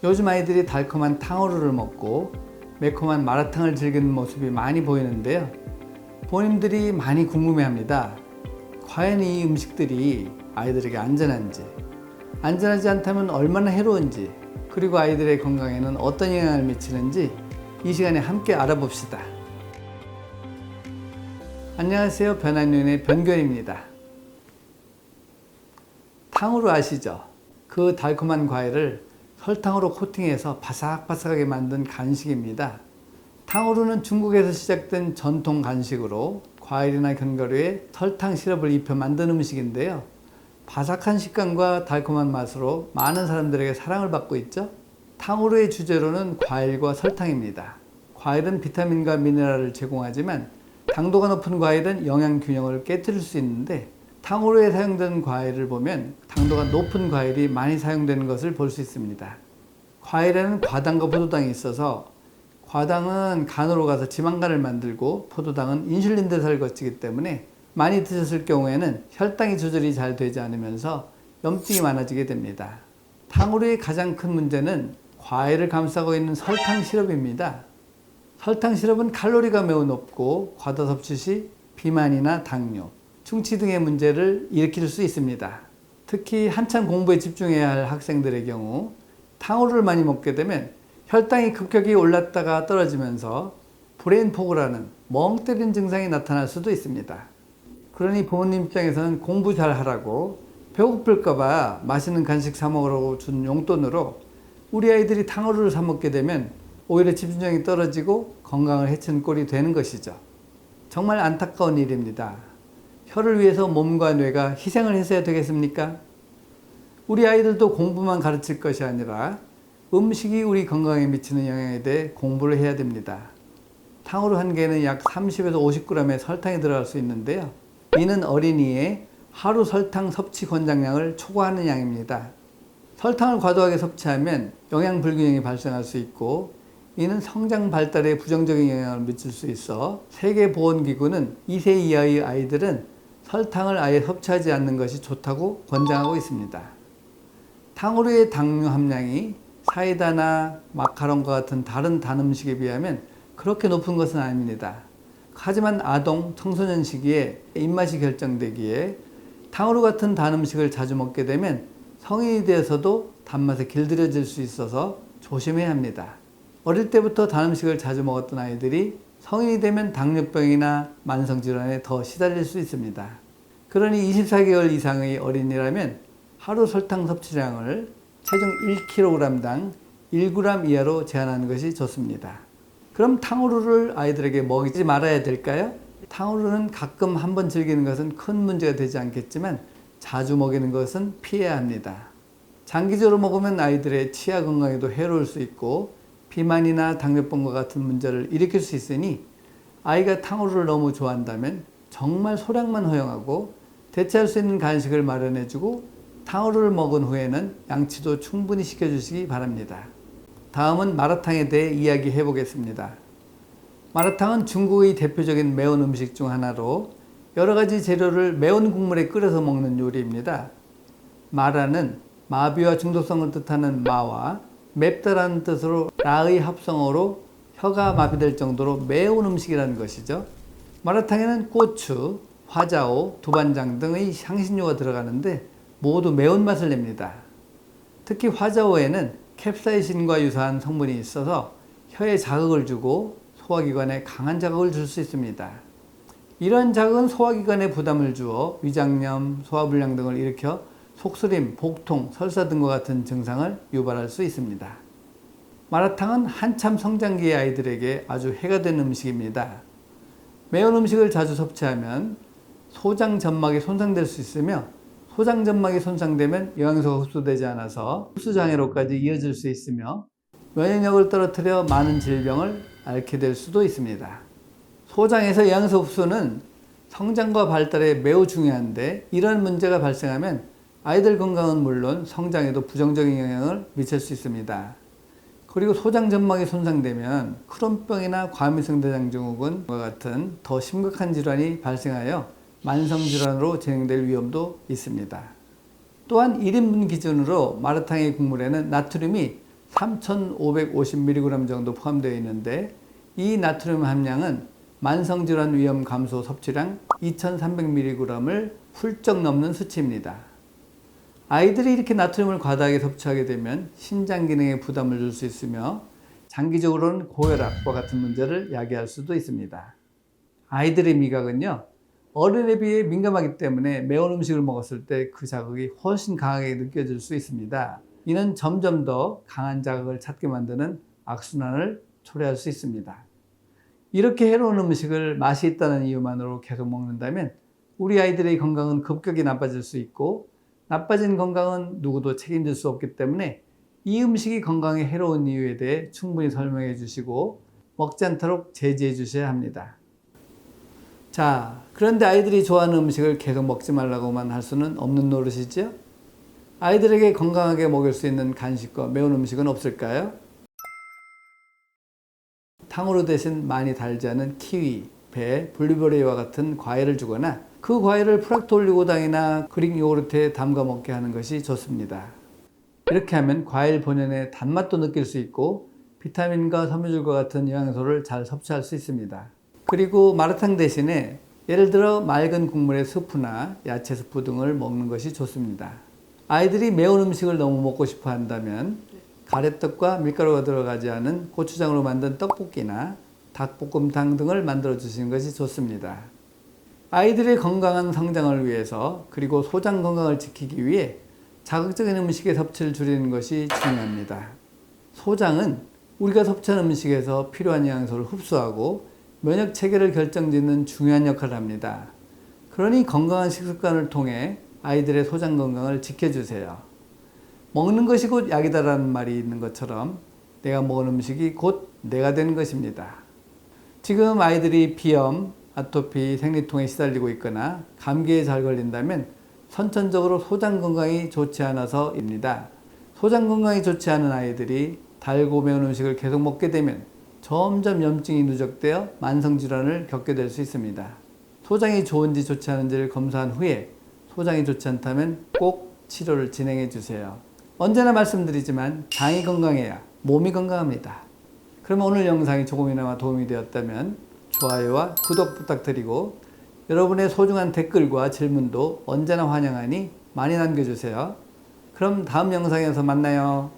요즘 아이들이 달콤한 탕후루를 먹고 매콤한 마라탕을 즐기는 모습이 많이 보이는데요. 부모님들이 많이 궁금해합니다. 과연 이 음식들이 아이들에게 안전한지, 안전하지 않다면 얼마나 해로운지, 그리고 아이들의 건강에는 어떤 영향을 미치는지 이 시간에 함께 알아봅시다. 안녕하세요. 변한윤의 변견입니다. 탕후루 아시죠? 그 달콤한 과일을 설탕으로 코팅해서 바삭바삭하게 만든 간식입니다. 탕후루는 중국에서 시작된 전통 간식으로 과일이나 견과류에 설탕 시럽을 입혀 만든 음식인데요. 바삭한 식감과 달콤한 맛으로 많은 사람들에게 사랑을 받고 있죠. 탕후루의 주재료는 과일과 설탕입니다. 과일은 비타민과 미네랄을 제공하지만 당도가 높은 과일은 영양 균형을 깨뜨릴 수 있는데, 탕후루에 사용된 과일을 보면 당도가 높은 과일이 많이 사용되는 것을 볼 수 있습니다. 과일에는 과당과 포도당이 있어서 과당은 간으로 가서 지방간을 만들고 포도당은 인슐린 대사를 거치기 때문에 많이 드셨을 경우에는 혈당이 조절이 잘 되지 않으면서 염증이 많아지게 됩니다. 탕후루의 가장 큰 문제는 과일을 감싸고 있는 설탕 시럽입니다. 설탕 시럽은 칼로리가 매우 높고 과다 섭취 시 비만이나 당뇨, 충치 등의 문제를 일으킬 수 있습니다. 특히 한참 공부에 집중해야 할 학생들의 경우 탕후루를 많이 먹게 되면 혈당이 급격히 올랐다가 떨어지면서 브레인 포그라는 멍 때리는 증상이 나타날 수도 있습니다. 그러니 부모님 입장에서는 공부 잘 하라고 배고플까봐 맛있는 간식 사 먹으라고 준 용돈으로 우리 아이들이 탕후루를 사 먹게 되면 오히려 집중력이 떨어지고 건강을 해치는 꼴이 되는 것이죠. 정말 안타까운 일입니다. 혀를 위해서 몸과 뇌가 희생을 했어야 되겠습니까? 우리 아이들도 공부만 가르칠 것이 아니라 음식이 우리 건강에 미치는 영향에 대해 공부를 해야 됩니다. 탕후루 한 개는 약 30에서 50g의 설탕이 들어갈 수 있는데요. 이는 어린이의 하루 설탕 섭취 권장량을 초과하는 양입니다. 설탕을 과도하게 섭취하면 영양 불균형이 발생할 수 있고, 이는 성장 발달에 부정적인 영향을 미칠 수 있어 세계보건기구는 2세 이하의 아이들은 설탕을 아예 섭취하지 않는 것이 좋다고 권장하고 있습니다. 탕후루의 당류 함량이 사이다나 마카롱과 같은 다른 단 음식에 비하면 그렇게 높은 것은 아닙니다. 하지만 아동, 청소년 시기에 입맛이 결정되기에 탕후루 같은 단 음식을 자주 먹게 되면 성인이 되어서도 단맛에 길들여질 수 있어서 조심해야 합니다. 어릴 때부터 단 음식을 자주 먹었던 아이들이 성인이 되면 당뇨병이나 만성질환에 더 시달릴 수 있습니다. 그러니 24개월 이상의 어린이라면 하루 설탕 섭취량을 체중 1kg당 1g 이하로 제한하는 것이 좋습니다. 그럼 탕후루를 아이들에게 먹이지 말아야 될까요? 탕후루는 가끔 한번 즐기는 것은 큰 문제가 되지 않겠지만 자주 먹이는 것은 피해야 합니다. 장기적으로 먹으면 아이들의 치아 건강에도 해로울 수 있고 비만이나 당뇨병과 같은 문제를 일으킬 수 있으니 아이가 탕후루를 너무 좋아한다면 정말 소량만 허용하고 대체할 수 있는 간식을 마련해주고 탕후루를 먹은 후에는 양치도 충분히 시켜주시기 바랍니다. 다음은 마라탕에 대해 이야기해 보겠습니다. 마라탕은 중국의 대표적인 매운 음식 중 하나로 여러 가지 재료를 매운 국물에 끓여서 먹는 요리입니다. 마라는 마비와 중독성을 뜻하는 마와 맵다라는 뜻으로 라의 합성어로 혀가 마비될 정도로 매운 음식이라는 것이죠. 마라탕에는 고추, 화자오, 두반장 등의 향신료가 들어가는데 모두 매운맛을 냅니다. 특히 화자오에는 캡사이신과 유사한 성분이 있어서 혀에 자극을 주고 소화기관에 강한 자극을 줄 수 있습니다. 이런 자극은 소화기관에 부담을 주어 위장염, 소화불량 등을 일으켜 속쓰림, 복통, 설사 등과 같은 증상을 유발할 수 있습니다. 마라탕은 한참 성장기의 아이들에게 아주 해가 되는 음식입니다. 매운 음식을 자주 섭취하면 소장 점막이 손상될 수 있으며, 소장 점막이 손상되면 영양소가 흡수되지 않아서 흡수장애로까지 이어질 수 있으며 면역력을 떨어뜨려 많은 질병을 앓게 될 수도 있습니다. 소장에서 영양소 흡수는 성장과 발달에 매우 중요한데, 이런 문제가 발생하면 아이들 건강은 물론 성장에도 부정적인 영향을 미칠 수 있습니다. 그리고 소장 점막이 손상되면 크론병이나 과민성 대장증후군과 같은 더 심각한 질환이 발생하여 만성질환으로 진행될 위험도 있습니다. 또한 1인분 기준으로 마라탕의 국물에는 나트륨이 3,550mg 정도 포함되어 있는데 이 나트륨 함량은 만성질환 위험 감소 섭취량 2,300mg을 훌쩍 넘는 수치입니다. 아이들이 이렇게 나트륨을 과다하게 섭취하게 되면 신장 기능에 부담을 줄 수 있으며 장기적으로는 고혈압과 같은 문제를 야기할 수도 있습니다. 아이들의 미각은요, 어른에 비해 민감하기 때문에 매운 음식을 먹었을 때 그 자극이 훨씬 강하게 느껴질 수 있습니다. 이는 점점 더 강한 자극을 찾게 만드는 악순환을 초래할 수 있습니다. 이렇게 해로운 음식을 맛이 있다는 이유만으로 계속 먹는다면 우리 아이들의 건강은 급격히 나빠질 수 있고, 나빠진 건강은 누구도 책임질 수 없기 때문에 이 음식이 건강에 해로운 이유에 대해 충분히 설명해 주시고 먹지 않도록 제지해 주셔야 합니다. 자, 그런데 아이들이 좋아하는 음식을 계속 먹지 말라고만 할 수는 없는 노릇이죠? 아이들에게 건강하게 먹일 수 있는 간식과 매운 음식은 없을까요? 탕후루 대신 많이 달지 않은 키위, 배, 블루베리와 같은 과일을 주거나 그 과일을 프락톨리고당이나 그릭 요구르트에 담가 먹게 하는 것이 좋습니다. 이렇게 하면 과일 본연의 단맛도 느낄 수 있고 비타민과 섬유질과 같은 영양소를 잘 섭취할 수 있습니다. 그리고 마라탕 대신에 예를 들어 맑은 국물의 스프나 야채 스프 등을 먹는 것이 좋습니다. 아이들이 매운 음식을 너무 먹고 싶어 한다면 가래떡과 밀가루가 들어가지 않은 고추장으로 만든 떡볶이나 닭볶음탕 등을 만들어 주시는 것이 좋습니다. 아이들의 건강한 성장을 위해서 그리고 소장 건강을 지키기 위해 자극적인 음식의 섭취를 줄이는 것이 중요합니다. 소장은 우리가 섭취한 음식에서 필요한 영양소를 흡수하고 면역 체계를 결정짓는 중요한 역할을 합니다. 그러니 건강한 식습관을 통해 아이들의 소장 건강을 지켜주세요. 먹는 것이 곧 약이다라는 말이 있는 것처럼 내가 먹은 음식이 곧 내가 되는 것입니다. 지금 아이들이 비염, 아토피, 생리통에 시달리고 있거나 감기에 잘 걸린다면 선천적으로 소장 건강이 좋지 않아서입니다. 소장 건강이 좋지 않은 아이들이 달고 매운 음식을 계속 먹게 되면 점점 염증이 누적되어 만성질환을 겪게 될 수 있습니다. 소장이 좋은지 좋지 않은지를 검사한 후에 소장이 좋지 않다면 꼭 치료를 진행해 주세요. 언제나 말씀드리지만 장이 건강해야 몸이 건강합니다. 그럼 오늘 영상이 조금이나마 도움이 되었다면 좋아요와 구독 부탁드리고 여러분의 소중한 댓글과 질문도 언제나 환영하니 많이 남겨주세요. 그럼 다음 영상에서 만나요.